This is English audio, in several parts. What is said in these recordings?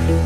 Welcome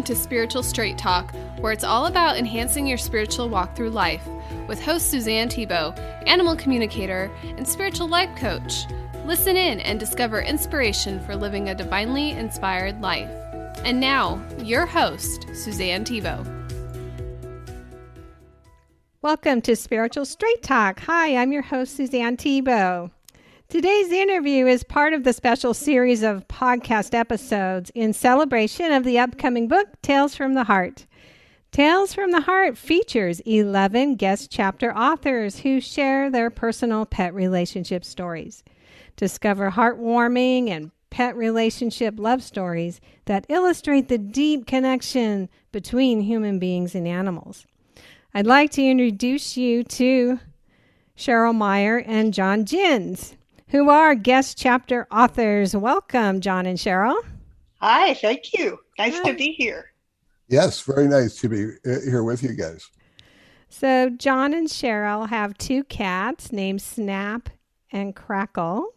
to Spiritual Straight Talk, where it's all about enhancing your spiritual walk through life, with host Suzanne Thibault, animal communicator and spiritual life coach. Listen in and discover inspiration for living a divinely inspired life. And now, your host, Suzanne Thibault. Welcome to Spiritual Straight Talk. Hi, I'm your host, Suzanne Thibault. Today's interview is part of the special series of podcast episodes in celebration of the upcoming book, Tales from the Heart. Tales from the Heart features 11 guest chapter authors who share their personal pet relationship stories. Discover heartwarming and pet relationship love stories that illustrate the deep connection between human beings and animals. I'd like to introduce you to Cheryl Meyer and John Jins, who are guest chapter authors. Welcome, John and Cheryl. Hi, thank you. Nice to be here. Yes, very nice to be here with you guys. So John and Cheryl have two cats named Snap and Crackle.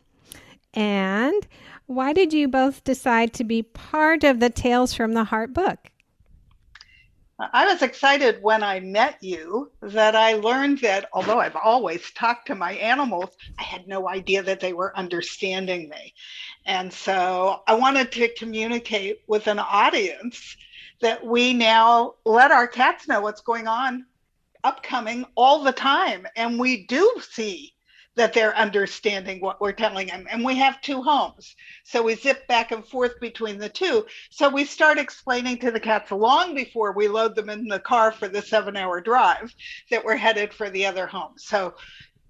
And why did you both decide to be part of the Tales from the Heart book? I was excited when I met you that I learned that although I've always talked to my animals, I had no idea that they were understanding me. And so I wanted to communicate with an audience that we now let our cats know what's going on upcoming all the time. And we do see that they're understanding what we're telling them. And we have two homes. So we zip back and forth between the two. So we start explaining to the cats long before we load them in the car for the 7-hour drive that we're headed for the other home. So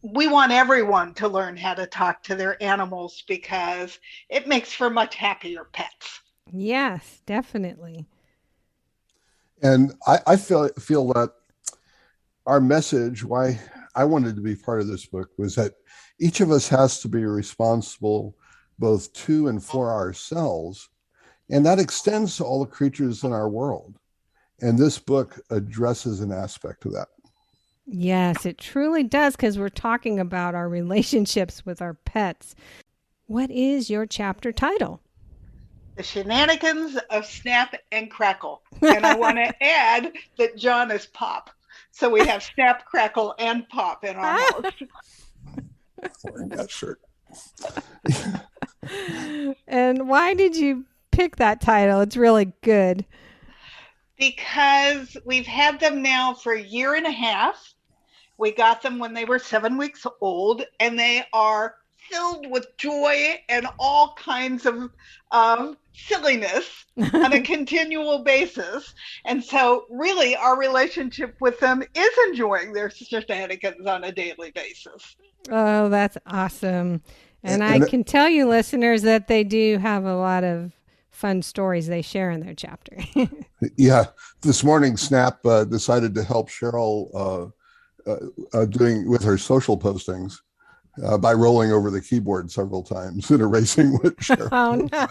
we want everyone to learn how to talk to their animals because it makes for much happier pets. Yes, definitely. And I feel that our message, why I wanted to be part of this book, was that each of us has to be responsible both to and for ourselves. And that extends to all the creatures in our world. And this book addresses an aspect of that. Yes, it truly does, because we're talking about our relationships with our pets. What is your chapter title? The Shenanigans of Snap and Crackle. And I want to add that John is Pop. So we have Snap, Crackle, and Pop in our house. Wearing that shirt. And why did you pick that title? It's really good. Because we've had them now for a year and a half. We got them when they were 7 weeks old, and they are filled with joy and all kinds of silliness on a continual basis. And so really our relationship with them is enjoying their shenanigans on a daily basis. Oh, that's awesome. And I can tell you, listeners, that they do have a lot of fun stories they share in their chapter. Yeah. This morning, Snap decided to help Cheryl doing with her social postings. By rolling over the keyboard several times and erasing what Cheryl. Oh, no.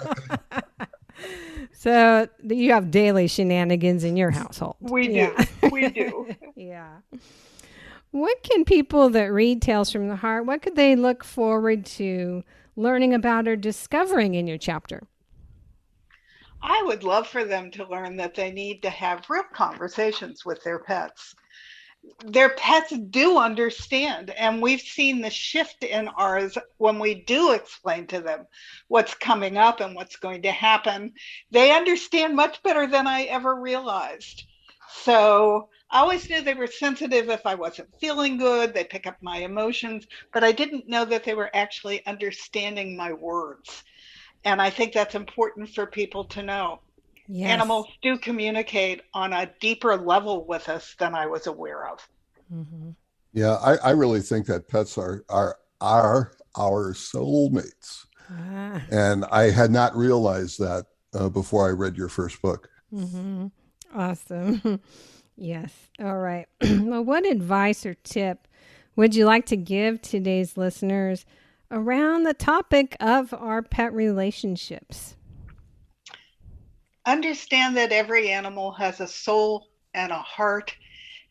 So you have daily shenanigans in your household. We do. Yeah. We do. Yeah. What can people that read Tales from the Heart, what could they look forward to learning about or discovering in your chapter? I would love for them to learn that they need to have real conversations with their pets. Their pets do understand, and we've seen the shift in ours when we do explain to them what's coming up and what's going to happen. They understand much better than I ever realized. So I always knew they were sensitive if I wasn't feeling good. They pick up my emotions, but I didn't know that they were actually understanding my words. And I think that's important for people to know. Yes. Animals do communicate on a deeper level with us than I was aware of. Mm-hmm. Yeah, I really think that pets are our soulmates. Ah. And I had not realized that before I read your first book. Mm-hmm. Awesome. Yes. All right. Well, what advice or tip would you like to give today's listeners around the topic of our pet relationships? understand that every animal has a soul and a heart,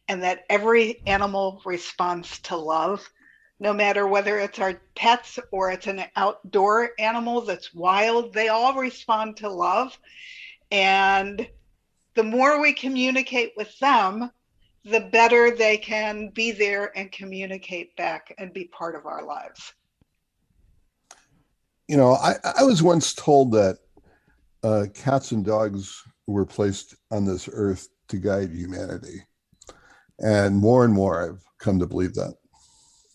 and that every animal responds to love, no matter whether it's our pets or it's an outdoor animal that's wild, they all respond to love. And the more we communicate with them, the better they can be there and communicate back and be part of our lives. I was once told that cats and dogs were placed on this earth to guide humanity. And more I've come to believe that.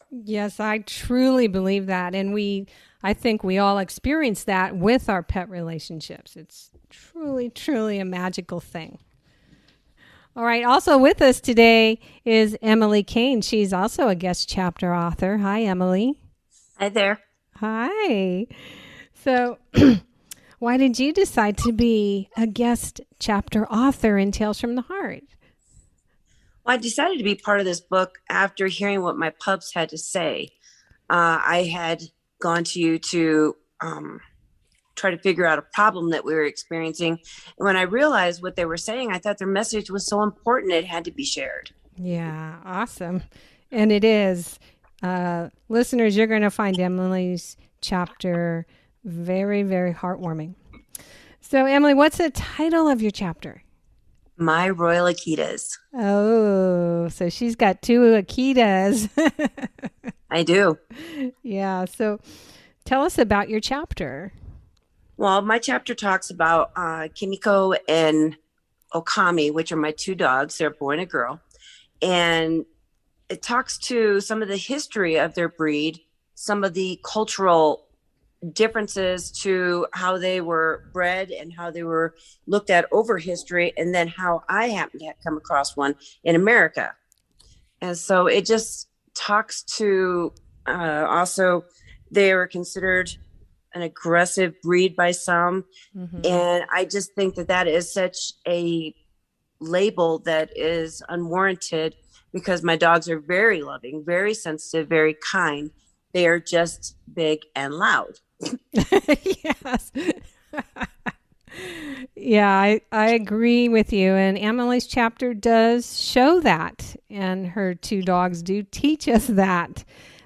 Yes, I truly believe that. And I think we all experience that with our pet relationships. It's truly, truly a magical thing. All right. Also with us today is Emily Kane. She's also a guest chapter author. Hi, Emily. Hi there. Hi. So why did you decide to be a guest chapter author in Tales from the Heart? Well, I decided to be part of this book after hearing what my pups had to say. I had gone to you to try to figure out a problem that we were experiencing. And when I realized what they were saying, I thought their message was so important it had to be shared. Yeah, awesome. And it is. Listeners, you're going to find Emily's chapter very, very heartwarming. So, Emily, what's the title of your chapter? My Royal Akitas. Oh, so she's got two Akitas. I do. Yeah. So tell us about your chapter. Well, my chapter talks about Kimiko and Okami, which are my two dogs. They're a boy and a girl. And it talks to some of the history of their breed, some of the cultural differences to how they were bred and how they were looked at over history, and then how I happened to come across one in America. And so it just talks to also they were considered an aggressive breed by some. Mm-hmm. And I just think that is such a label that is unwarranted, because my dogs are very loving, very sensitive, very kind. They are just big and loud. Yes. Yeah, I agree with you. And Emily's chapter does show that. And her two dogs do teach us that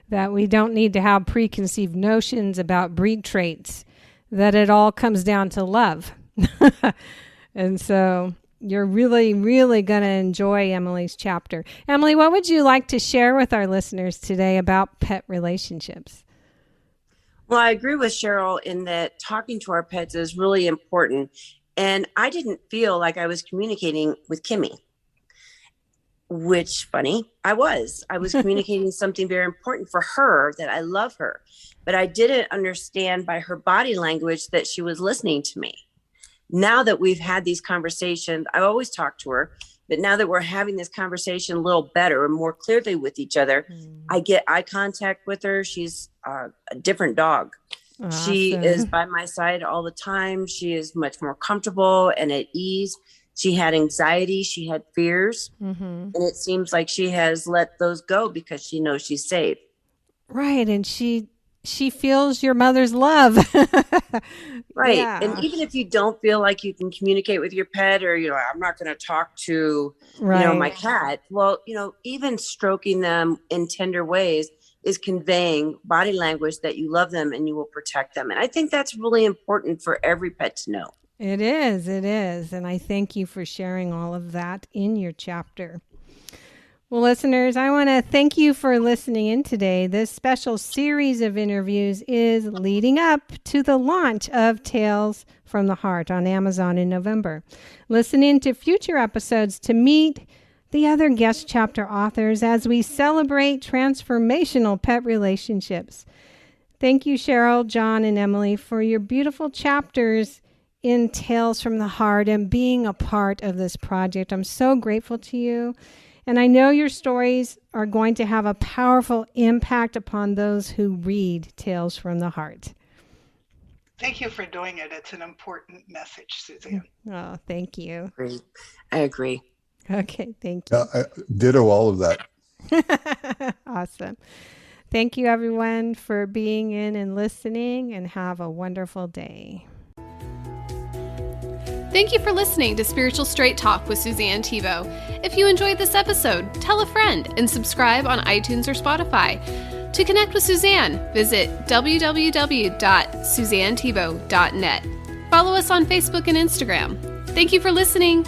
we don't need to have preconceived notions about breed traits, that it all comes down to love. And so you're really, really going to enjoy Emily's chapter. Emily, what would you like to share with our listeners today about pet relationships? Well, I agree with Cheryl in that talking to our pets is really important. And I didn't feel like I was communicating with Kimmy, which, funny, I was communicating something very important for her, that I love her. But I didn't understand by her body language that she was listening to me. Now that we've had these conversations, I always talk to her, but now that we're having this conversation a little better and more clearly with each other, I get eye contact with her. She's a different dog. Awesome. She is by my side all the time. She is much more comfortable and at ease. She had anxiety. She had fears. Mm-hmm. And it seems like she has let those go because she knows she's safe. Right. And she feels your mother's love. Right. Yeah. And even if you don't feel like you can communicate with your pet, or, I'm not going to talk to, my cat. Well, even stroking them in tender ways is conveying body language that you love them and you will protect them. And I think that's really important for every pet to know. It is. And I thank you for sharing all of that in your chapter. Well, listeners, I want to thank you for listening in today. This special series of interviews is leading up to the launch of Tales from the Heart on Amazon in November. Listen in to future episodes to meet the other guest chapter authors as we celebrate transformational pet relationships. Thank you, Cheryl, John, and Emily, for your beautiful chapters in Tales from the Heart and being a part of this project. I'm so grateful to you. And I know your stories are going to have a powerful impact upon those who read Tales from the Heart. Thank you for doing it. It's an important message, Suzanne. Oh, thank you. I agree. Okay, thank you. I ditto all of that. Awesome. Thank you, everyone, for being in and listening, and have a wonderful day. Thank you for listening to Spiritual Straight Talk with Suzanne Thibault. If you enjoyed this episode, tell a friend and subscribe on iTunes or Spotify. To connect with Suzanne, visit www.suzannethibault.net. Follow us on Facebook and Instagram. Thank you for listening.